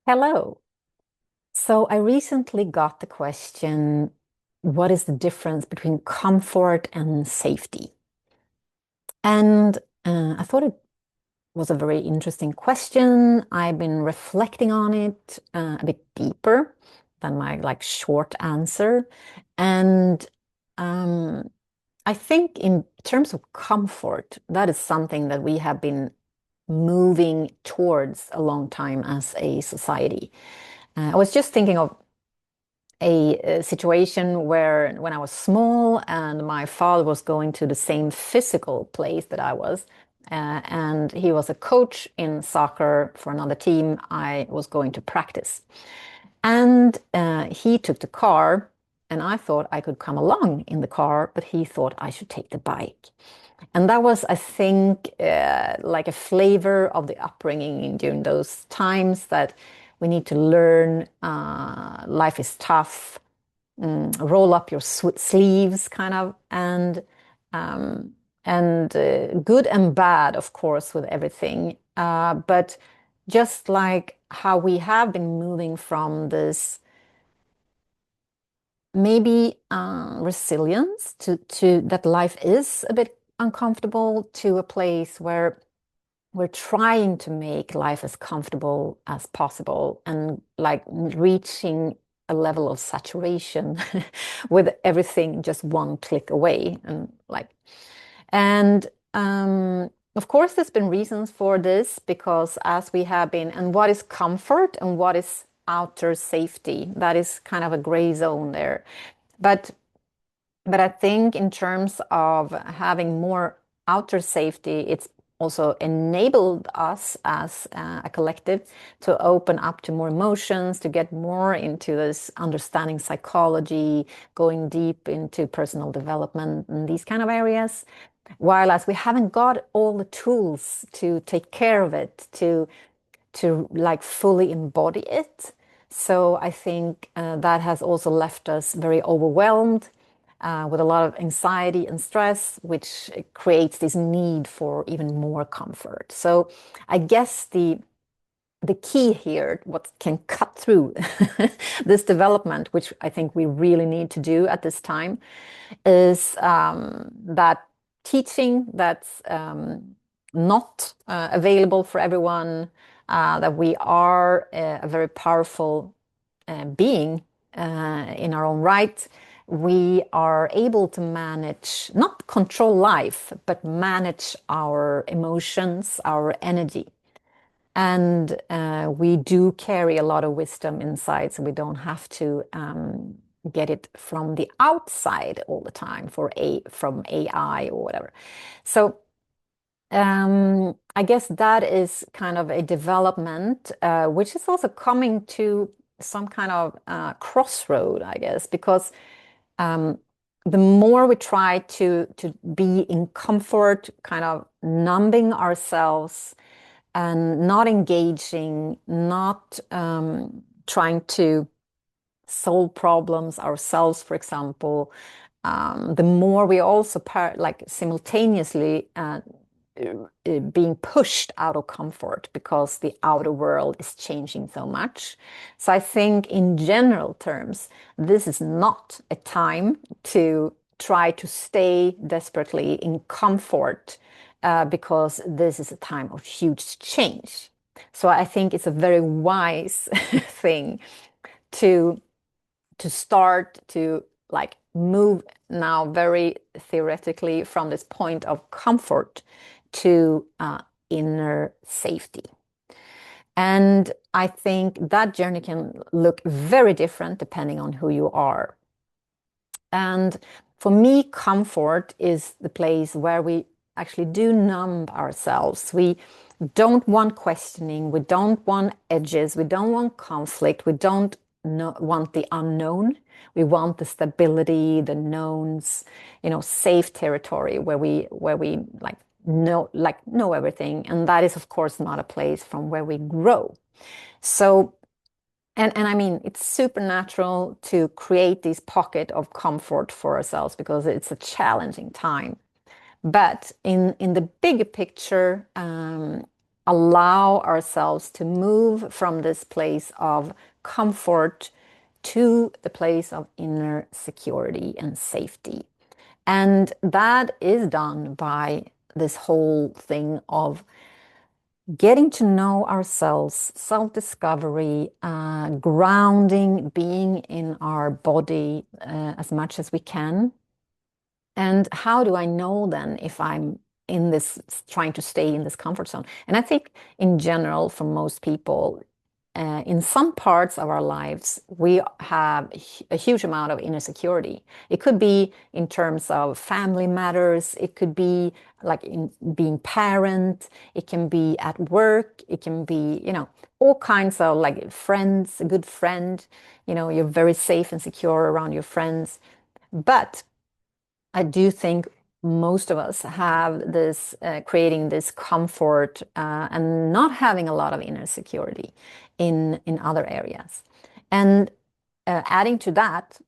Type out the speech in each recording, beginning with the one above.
Hello. So I recently got the question, what is the difference between comfort and safety? And I thought it was a very interesting question. I've been reflecting on it a bit deeper than my short answer. And um, I think in terms of comfort, that is something that we have been moving towards a long time as a society. I was just thinking of a situation where when I was small and my father was going to the same physical place that I was, and he was a coach in soccer for another team, I was going to practice. And he took the car, and I thought I could come along in the car, but he thought I should take the bike. And that was, I think, like a flavor of the upbringing during those times that we need to learn life is tough, roll up your sleeves, kind of, um, and good and bad, of course, with everything. But just like how we have been moving from this maybe resilience to that life is a bit uncomfortable to a place where we're trying to make life as comfortable as possible and like reaching a level of saturation with everything just one click away and of course there's been reasons for this because as we have been and what is comfort and what is outer safety, that is kind of a gray zone there. but but I think in terms of having more outer safety, it's also enabled us as a collective to open up to more emotions, to get more into this understanding psychology, going deep into personal development and these kind of areas. While as we haven't got all the tools to take care of it, to like fully embody it. So I think that has also left us very overwhelmed with a lot of anxiety and stress, which creates this need for even more comfort. So I guess the key here, what can cut through this development, which I think we really need to do at this time, is that teaching that's not available for everyone, that we are a very powerful being in our own right. We are able to manage, not control life, but manage our emotions, our energy. And we do carry a lot of wisdom inside, so we don't have to get it from the outside all the time from AI or whatever. So I guess that is kind of a development, which is also coming to some kind of crossroad, I guess, because um, the more we try to be in comfort, kind of numbing ourselves and not engaging, not trying to solve problems ourselves, for example, the more we also like simultaneously being pushed out of comfort because the outer world is changing so much. So I think in general terms, this is not a time to try to stay desperately in comfort because this is a time of huge change. So I think it's a very wise thing to start to like move now very theoretically from this point of comfort to inner safety. And I think that journey can look very different depending on who you are. And for me, comfort is the place where we actually do numb ourselves. We don't want questioning. We don't want edges. We don't want conflict. We don't want the unknown. We want the stability, the knowns, safe territory where we know everything. And that is, of course, not a place from where we grow. So and I mean, it's supernatural to create this pocket of comfort for ourselves because it's a challenging time. But in the bigger picture, allow ourselves to move from this place of comfort to the place of inner security and safety. And that is done by this whole thing of getting to know ourselves, self-discovery, grounding, being in our body as much as we can. And how do I know then if I'm in this, trying to stay in this comfort zone? And I think in general, for most people, in some parts of our lives, we have a huge amount of inner security. It could be in terms of family matters. It could be like in being parent. It can be at work. It can be, all kinds of like friends, a good friend. You're very safe and secure around your friends. But I do think most of us have this creating this comfort and not having a lot of inner security in other areas. And adding to that,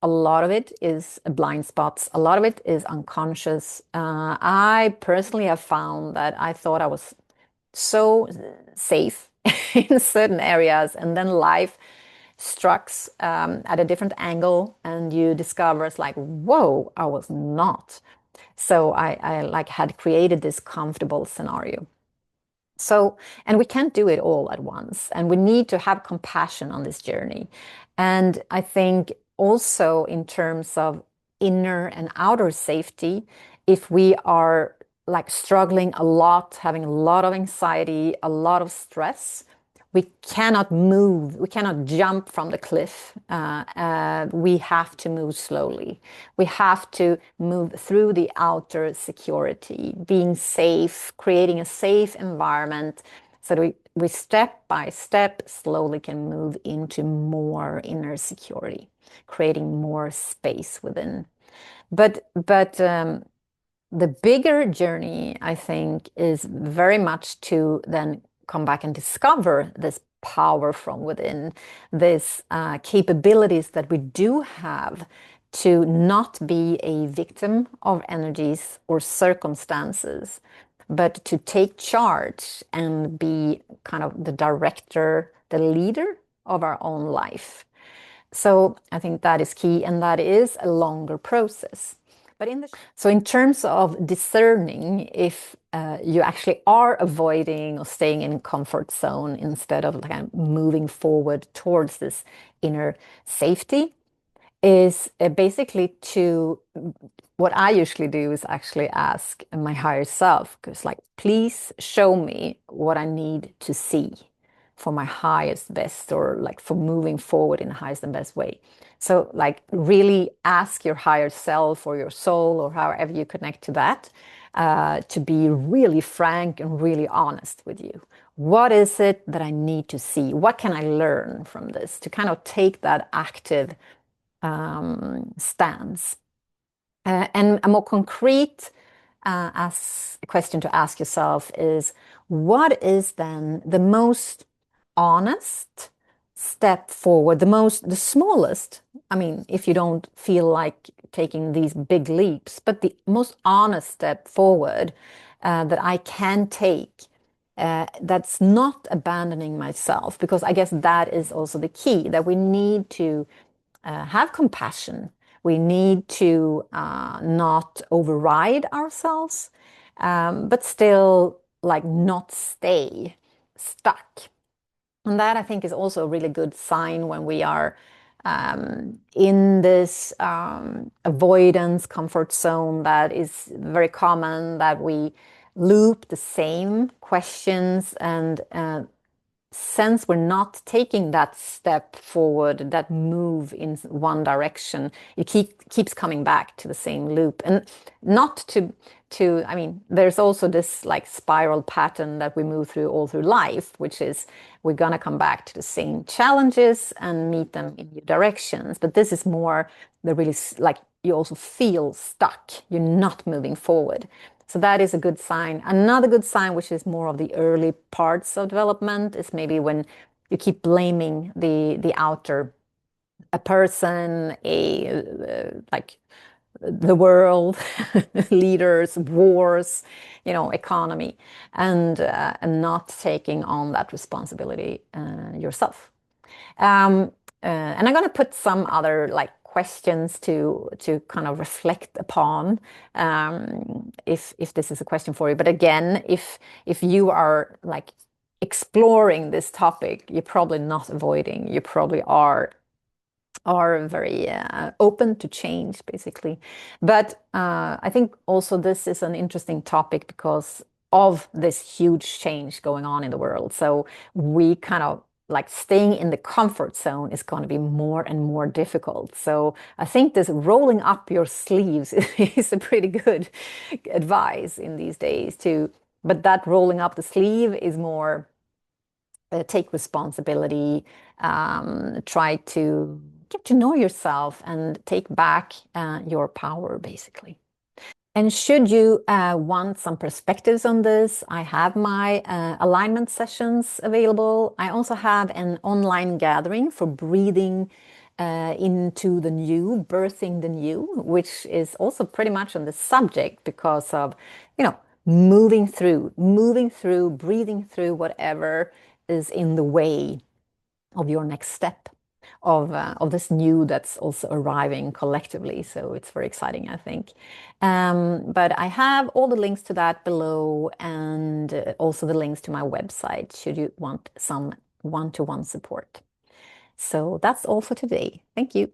a lot of it is blind spots. A lot of it is unconscious. I personally have found that I thought I was so safe in certain areas, and then life strikes at a different angle, and you discover it's like, whoa, I was not. So I like had created this comfortable scenario. So, and we can't do it all at once, and we need to have compassion on this journey. And I think also in terms of inner and outer safety, if we are like struggling a lot, having a lot of anxiety, a lot of stress, we cannot move, we cannot jump from the cliff. We have to move slowly. We have to move through the outer security, being safe, creating a safe environment so that we step by step slowly can move into more inner security, creating more space within. But the bigger journey, I think, is very much to then come back and discover this power from within, this capabilities that we do have to not be a victim of energies or circumstances, but to take charge and be kind of the director, the leader of our own life. So I think that is key, and that is a longer process. So in terms of discerning if you actually are avoiding or staying in comfort zone instead of kind of moving forward towards this inner safety, is basically to what I usually do is actually ask my higher self, because like, please show me what I need to see for my highest best, or like for moving forward in the highest and best way. So like really ask your higher self or your soul or however you connect to that to be really frank and really honest with you. What is it that I need to see? What can I learn from this to kind of take that active stance? And a more concrete as a question to ask yourself is, what is then the most honest step forward, the smallest? I mean, if you don't feel like taking these big leaps, but the most honest step forward that I can take. That's not abandoning myself, because I guess that is also the key, that we need to have compassion. We need to not override ourselves, but still like not stay stuck. And that I think is also a really good sign when we are in this avoidance comfort zone that is very common, that we loop the same questions, and since we're not taking that step forward, that move in one direction, it keeps coming back to the same loop. And not I mean, there's also this like spiral pattern that we move through all through life, which is we're gonna come back to the same challenges and meet them in new directions. But this is more the really like you also feel stuck. You're not moving forward. So that is a good sign. Another good sign, which is more of the early parts of development, is maybe when you keep blaming the outer, a person, like the world, leaders, wars, economy, and not taking on that responsibility yourself. And I'm going to put some other like questions to kind of reflect upon, if this is a question for you. But again, if you are like exploring this topic, you're probably not avoiding. You probably are very open to change, basically. But I think also this is an interesting topic because of this huge change going on in the world. So we kind of like staying in the comfort zone is going to be more and more difficult. So I think this rolling up your sleeves is a pretty good advice in these days too. But that rolling up the sleeve is more take responsibility, try to get to know yourself and take back your power, basically. And should you want some perspectives on this, I have my alignment sessions available. I also have an online gathering for breathing into the new, birthing the new, which is also pretty much on the subject because of, you know, moving through, breathing through whatever is in the way of your next step of this new that's also arriving collectively. So it's very exciting, I think. But I have all the links to that below, and also the links to my website should you want some one-to-one support. So that's all for today. Thank you.